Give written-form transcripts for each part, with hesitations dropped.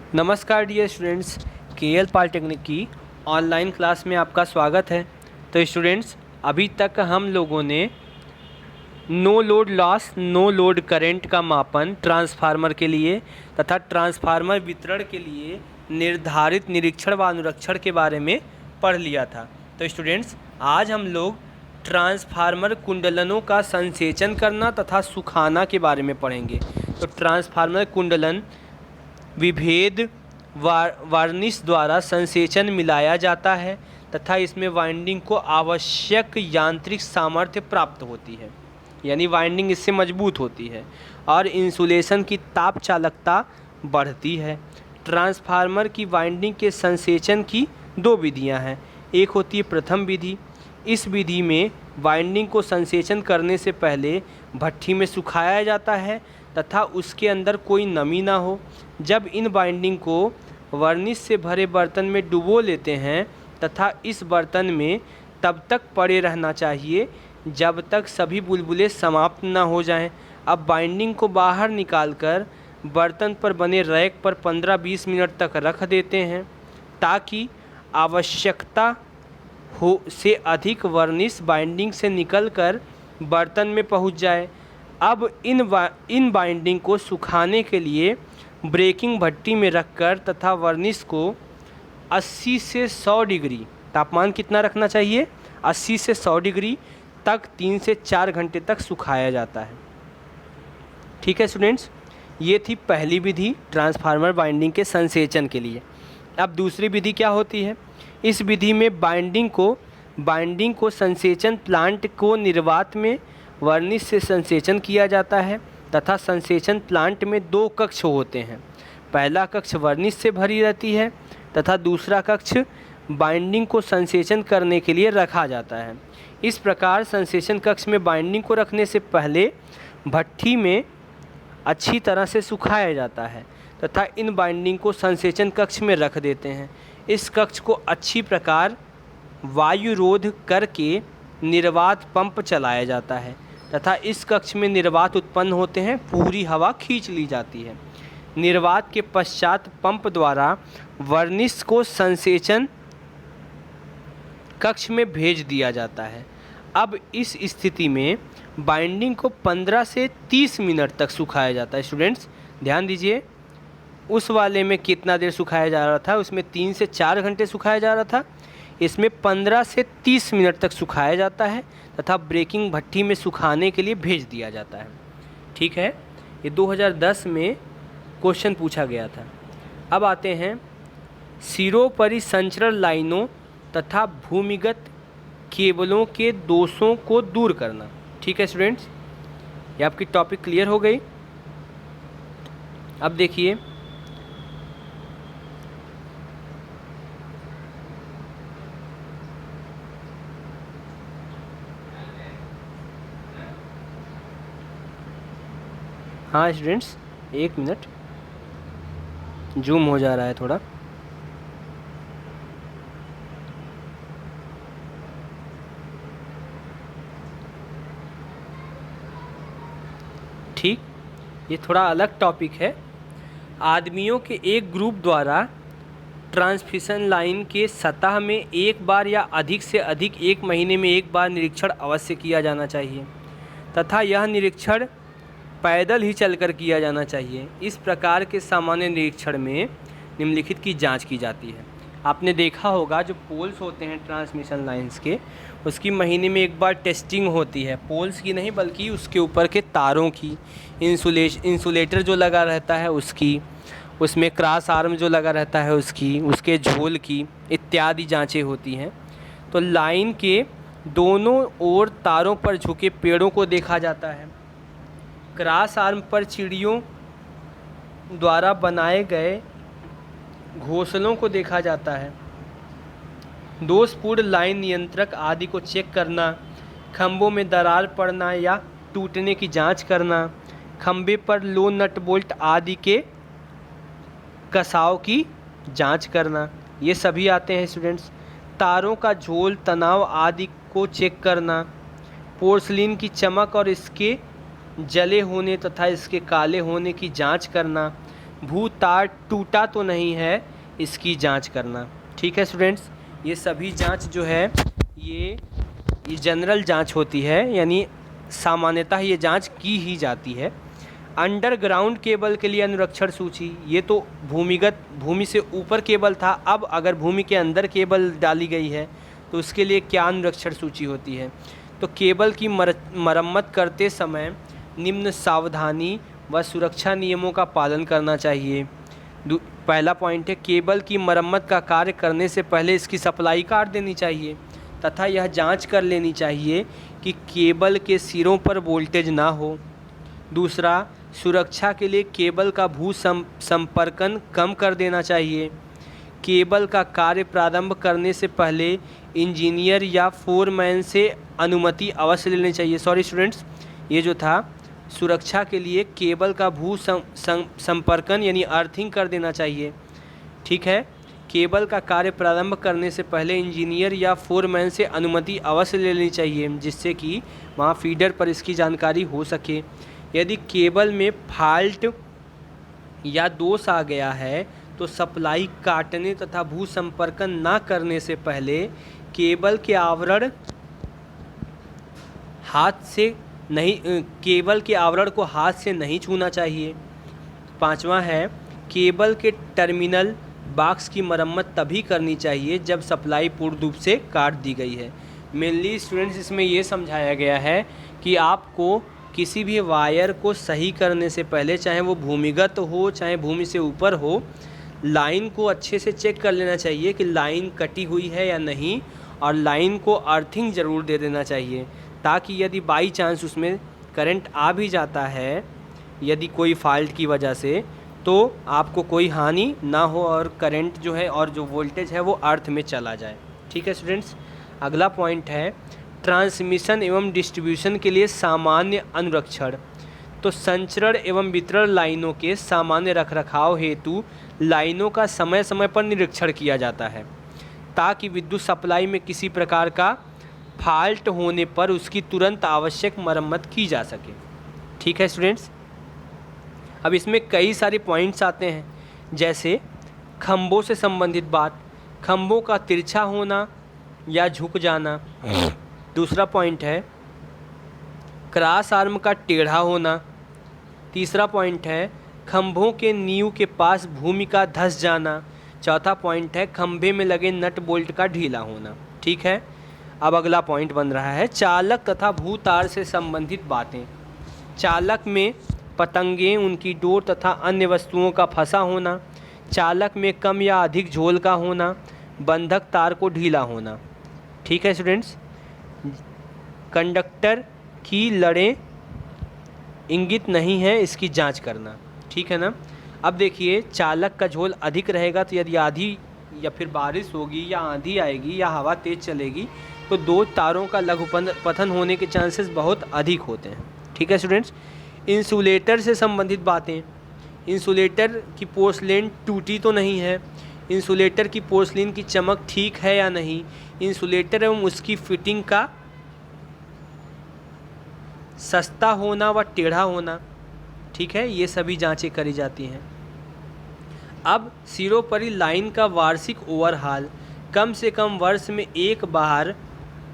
नमस्कार dear students, KL polytechnic की online class में आपका स्वागत है। तो स्टूडेंट्स, अभी तक हम लोगों ने no load loss, no load current का मापन ट्रांसफार्मर के लिए तथा ट्रांसफार्मर वितरण के लिए निर्धारित निरीक्षण व अनुरक्षण के बारे में पढ़ लिया था। तो स्टूडेंट्स, आज हम लोग ट्रांसफार्मर कुंडलनों का संसेचन करना तथा सुखाना के बारे में पढ़ेंगे। तो ट्रांसफार्मर कुंडलन विभेद वार्निश द्वारा संसेचन मिलाया जाता है तथा इसमें वाइंडिंग को आवश्यक यांत्रिक सामर्थ्य प्राप्त होती है, यानी वाइंडिंग इससे मजबूत होती है और इंसुलेशन की ताप चालकता बढ़ती है। ट्रांसफार्मर की वाइंडिंग के संसेचन की दो विधियां हैं। एक होती है प्रथम विधि। इस विधि में वाइंडिंग को संसेचन करने से पहले भट्ठी में सुखाया जाता है तथा उसके अंदर कोई नमी ना हो। जब इन बाइंडिंग को वर्निश से भरे बर्तन में डुबो लेते हैं तथा इस बर्तन में तब तक पड़े रहना चाहिए जब तक सभी बुलबुले समाप्त ना हो जाएं। अब बाइंडिंग को बाहर निकालकर बर्तन पर बने रैक पर 15-20 मिनट तक रख देते हैं ताकि आवश्यकता हो से अधिक वर्निश बाइंडिंग से निकलकर बर्तन में पहुंच जाए। अब इन बाइंडिंग को सुखाने के लिए ब्रेकिंग भट्टी में रखकर तथा वर्निश को 80 से 100 डिग्री, तापमान कितना रखना चाहिए, 80 से 100 डिग्री तक 3 से 4 घंटे तक सुखाया जाता है। ठीक है स्टूडेंट्स, ये थी पहली विधि ट्रांसफार्मर बाइंडिंग के संसेचन के लिए। अब दूसरी विधि क्या होती है? इस विधि में बाइंडिंग को संसेचन प्लांट को निर्वात में वर्निश से संसेचन किया जाता है तथा संसेचन प्लांट में दो कक्ष होते हैं। पहला कक्ष वर्निश से भरी रहती है तथा दूसरा कक्ष बाइंडिंग को संसेचन करने के लिए रखा जाता है। इस प्रकार संसेचन कक्ष में बाइंडिंग को रखने से पहले भट्ठी में अच्छी तरह से सुखाया जाता है तथा इन बाइंडिंग को संसेचन कक्ष में रख देते हैं। इस कक्ष को अच्छी प्रकार वायुरोध करके निर्वात पंप चलाया जाता है तथा इस कक्ष में निर्वात उत्पन्न होते हैं, पूरी हवा खींच ली जाती है। निर्वात के पश्चात पंप द्वारा वर्निश को संसेचन कक्ष में भेज दिया जाता है। अब इस स्थिति में बाइंडिंग को 15 से 30 मिनट तक सुखाया जाता है। स्टूडेंट्स ध्यान दीजिए, उस वाले में कितना देर सुखाया जा रहा था, उसमें 3 से 4 घंटे सुखाया जा रहा था, इसमें 15 से 30 मिनट तक सुखाया जाता है तथा ब्रेकिंग भट्टी में सुखाने के लिए भेज दिया जाता है। ठीक है, ये 2010 में क्वेश्चन पूछा गया था। अब आते हैं सिरोपरि संचरण लाइनों तथा भूमिगत केबलों के दोषों को दूर करना। ठीक है स्टूडेंट्स, ये आपकी टॉपिक क्लियर हो गई। अब देखिए, हाँ स्टूडेंट्स, एक मिनट, जूम हो जा रहा है थोड़ा। ठीक, ये थोड़ा अलग टॉपिक है। आदमियों के एक ग्रुप द्वारा ट्रांसमिशन लाइन के सतह में एक बार या अधिक से अधिक 1 महीने में एक बार निरीक्षण अवश्य किया जाना चाहिए तथा यह निरीक्षण पैदल ही चलकर किया जाना चाहिए। इस प्रकार के सामान्य निरीक्षण में निम्नलिखित की जांच की जाती है। आपने देखा होगा जो पोल्स होते हैं ट्रांसमिशन लाइंस के, उसकी महीने में एक बार टेस्टिंग होती है। पोल्स की नहीं बल्कि उसके ऊपर के तारों की, इंसुलेटर जो लगा रहता है उसकी, उसमें क्रॉस आर्म जो लगा रहता है उसकी, उसके झोल की इत्यादि जांचें होती हैं। तो लाइन के दोनों ओर तारों पर झुके पेड़ों को देखा जाता है। क्रॉस आर्म पर चिड़ियों द्वारा बनाए गए घोंसलों को देखा जाता है। दोषपूर्ण लाइन नियंत्रक आदि को चेक करना, खंभों में दरार पड़ना या टूटने की जांच करना, खंभे पर लो नट बोल्ट आदि के कसाव की जांच करना, ये सभी आते हैं स्टूडेंट्स। तारों का झोल, तनाव आदि को चेक करना, पोर्सलिन की चमक और इसके जले होने तथा इसके काले होने की जांच करना, भू तार टूटा तो नहीं है, इसकी जांच करना। ठीक है स्टूडेंट्स, ये सभी जांच जो है ये जनरल जांच होती है, यानी सामान्यतः ये जांच की ही जाती है। अंडरग्राउंड केबल के लिए अनुरक्षण सूची, ये तो भूमि से ऊपर केबल था, अब अगर भूमि के अंदर केबल डाली गई है तो उसके लिए क्या अनुरक्षण सूची होती है। तो केबल की मरम्मत करते समय निम्न सावधानी व सुरक्षा नियमों का पालन करना चाहिए। पहला पॉइंट है, केबल की मरम्मत का कार्य करने से पहले इसकी सप्लाई काट देनी चाहिए तथा यह जांच कर लेनी चाहिए कि केबल के सिरों पर वोल्टेज ना हो। दूसरा, सुरक्षा के लिए केबल का भू संपर्कन कम कर देना चाहिए। केबल का कार्य प्रारंभ करने से पहले इंजीनियर या फोरमैन से अनुमति अवश्य लेनी चाहिए। सॉरी स्टूडेंट्स, ये जो था सुरक्षा के लिए केबल का भू संपर्कन यानी अर्थिंग कर देना चाहिए। ठीक है, केबल का कार्य प्रारंभ करने से पहले इंजीनियर या फोरमैन से अनुमति अवश्य लेनी चाहिए, जिससे कि वहाँ फीडर पर इसकी जानकारी हो सके। यदि केबल में फॉल्ट या दोष आ गया है तो सप्लाई काटने तथा भू संपर्कन न करने से पहले केबल के आवरण को हाथ से नहीं छूना चाहिए। पांचवा है, केबल के टर्मिनल बॉक्स की मरम्मत तभी करनी चाहिए जब सप्लाई पूर्ण रूप से काट दी गई है। मेनली स्टूडेंट्स इसमें ये समझाया गया है कि आपको किसी भी वायर को सही करने से पहले, चाहे वो भूमिगत हो चाहे भूमि से ऊपर हो, लाइन को अच्छे से चेक कर लेना चाहिए कि लाइन कटी हुई है या नहीं, और लाइन को अर्थिंग ज़रूर दे देना चाहिए, ताकि यदि बाई चांस उसमें करंट आ भी जाता है यदि कोई फॉल्ट की वजह से, तो आपको कोई हानि ना हो और करंट जो है और जो वोल्टेज है वो अर्थ में चला जाए। ठीक है स्टूडेंट्स, अगला पॉइंट है ट्रांसमिशन एवं डिस्ट्रीब्यूशन के लिए सामान्य अनुरक्षण। तो संचरण एवं वितरण लाइनों के सामान्य रखरखाव हेतु लाइनों का समय समय पर निरीक्षण किया जाता है, ताकि विद्युत सप्लाई में किसी प्रकार का फॉल्ट होने पर उसकी तुरंत आवश्यक मरम्मत की जा सके। ठीक है स्टूडेंट्स, अब इसमें कई सारे पॉइंट्स आते हैं, जैसे खंभों से संबंधित बात, खंभों का तिरछा होना या झुक जाना। दूसरा पॉइंट है क्रॉस आर्म का टेढ़ा होना। तीसरा पॉइंट है खंभों के नींव के पास भूमि का धंस जाना। चौथा पॉइंट है खंभे में लगे नट बोल्ट का ढीला होना। ठीक है, अब अगला पॉइंट बन रहा है चालक तथा भूतार से संबंधित बातें। चालक में पतंगें, उनकी डोर तथा अन्य वस्तुओं का फंसा होना, चालक में कम या अधिक झोल का होना, बंधक तार को ढीला होना। ठीक है स्टूडेंट्स, कंडक्टर की लड़ें इंगित नहीं है, इसकी जांच करना। ठीक है ना। अब देखिए, चालक का झोल अधिक रहेगा तो यदि आधी या फिर बारिश होगी या आंधी आएगी या हवा तेज़ चलेगी तो दो तारों का लघु पतन होने के चांसेस बहुत अधिक होते हैं। ठीक है स्टूडेंट्स, इंसुलेटर से संबंधित बातें। इंसुलेटर की पोर्सलेन टूटी तो नहीं है, इंसुलेटर की पोर्सलेन की चमक ठीक है या नहीं, इंसुलेटर एवं उसकी फिटिंग का सस्ता होना व टेढ़ा होना। ठीक है, ये सभी जांचें करी जाती हैं। अब सिरोपरि लाइन का वार्षिक ओवरहाल, कम से कम वर्ष में एक बार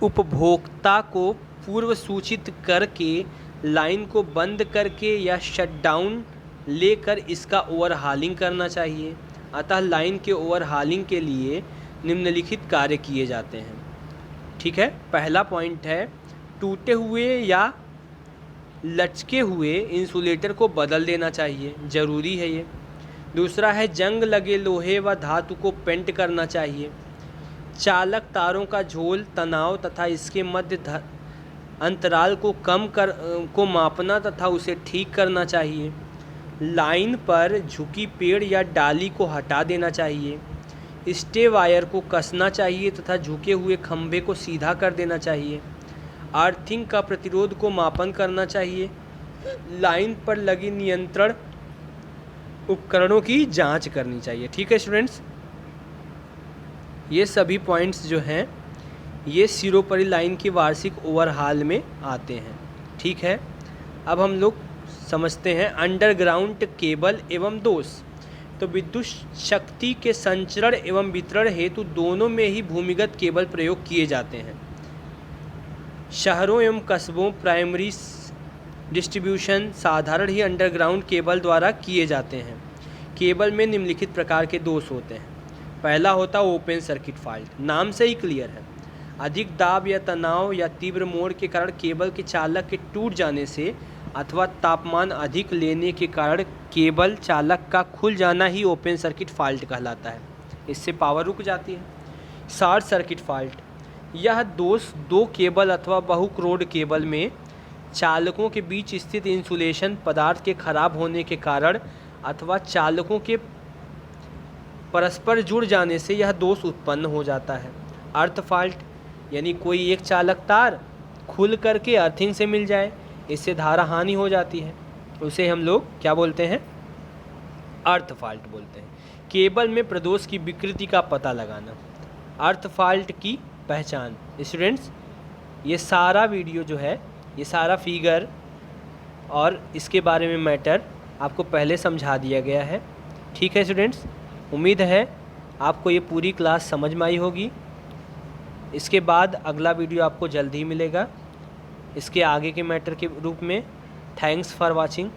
उपभोक्ता को पूर्व सूचित करके लाइन को बंद करके या शटडाउन लेकर इसका ओवरहालिंग करना चाहिए। अतः लाइन के ओवरहालिंग के लिए निम्नलिखित कार्य किए जाते हैं। ठीक है, पहला पॉइंट है टूटे हुए या लचके हुए इंसुलेटर को बदल देना चाहिए, ज़रूरी है ये। दूसरा है जंग लगे लोहे व धातु को पेंट करना चाहिए। चालक तारों का झोल, तनाव तथा इसके मध्य अंतराल को मापना तथा उसे ठीक करना चाहिए। लाइन पर झुकी पेड़ या डाली को हटा देना चाहिए। स्टे वायर को कसना चाहिए तथा झुके हुए खंभे को सीधा कर देना चाहिए। अर्थिंग का प्रतिरोध को मापन करना चाहिए। लाइन पर लगी नियंत्रण उपकरणों की जांच करनी चाहिए। ठीक है स्टूडेंट्स, ये सभी पॉइंट्स जो हैं ये सिरोपरि लाइन की वार्षिक ओवरहाल में आते हैं। ठीक है, अब हम लोग समझते हैं अंडरग्राउंड केबल एवं दोष। तो विद्युत शक्ति के संचरण एवं वितरण हेतु दोनों में ही भूमिगत केबल प्रयोग किए जाते हैं। शहरों एवं कस्बों प्राइमरी डिस्ट्रीब्यूशन साधारण ही अंडरग्राउंड केबल द्वारा किए जाते हैं। केबल में निम्नलिखित प्रकार के दोष होते हैं। पहला होता है ओपन सर्किट फॉल्ट। नाम से ही क्लियर है, अधिक दाब या तनाव या तीव्र मोड़ के कारण केबल के चालक के टूट जाने से अथवा तापमान अधिक लेने के कारण केबल चालक का खुल जाना ही ओपन सर्किट फॉल्ट कहलाता है। इससे पावर रुक जाती है। शॉर्ट सर्किट फॉल्ट, यह दोष दो केबल अथवा बहुक्रोड केबल में चालकों के बीच स्थित इंसुलेशन पदार्थ के खराब होने के कारण अथवा चालकों के परस्पर जुड़ जाने से यह दोष उत्पन्न हो जाता है। अर्थ फॉल्ट, यानी कोई एक चालक तार खुल करके अर्थिंग से मिल जाए, इससे धारा हानि हो जाती है, उसे हम लोग क्या बोलते हैं? अर्थ फॉल्ट बोलते हैं। केबल में प्रदोष की विकृति का पता लगाना, अर्थ फॉल्ट की पहचान। स्टूडेंट्स, ये सारा वीडियो जो है, ये सारा फिगर और इसके बारे में मैटर आपको पहले समझा दिया गया है। ठीक है स्टूडेंट्स, उम्मीद है आपको ये पूरी क्लास समझ में आई होगी। इसके बाद अगला वीडियो आपको जल्द ही मिलेगा इसके आगे के मैटर के रूप में। Thanks for watching.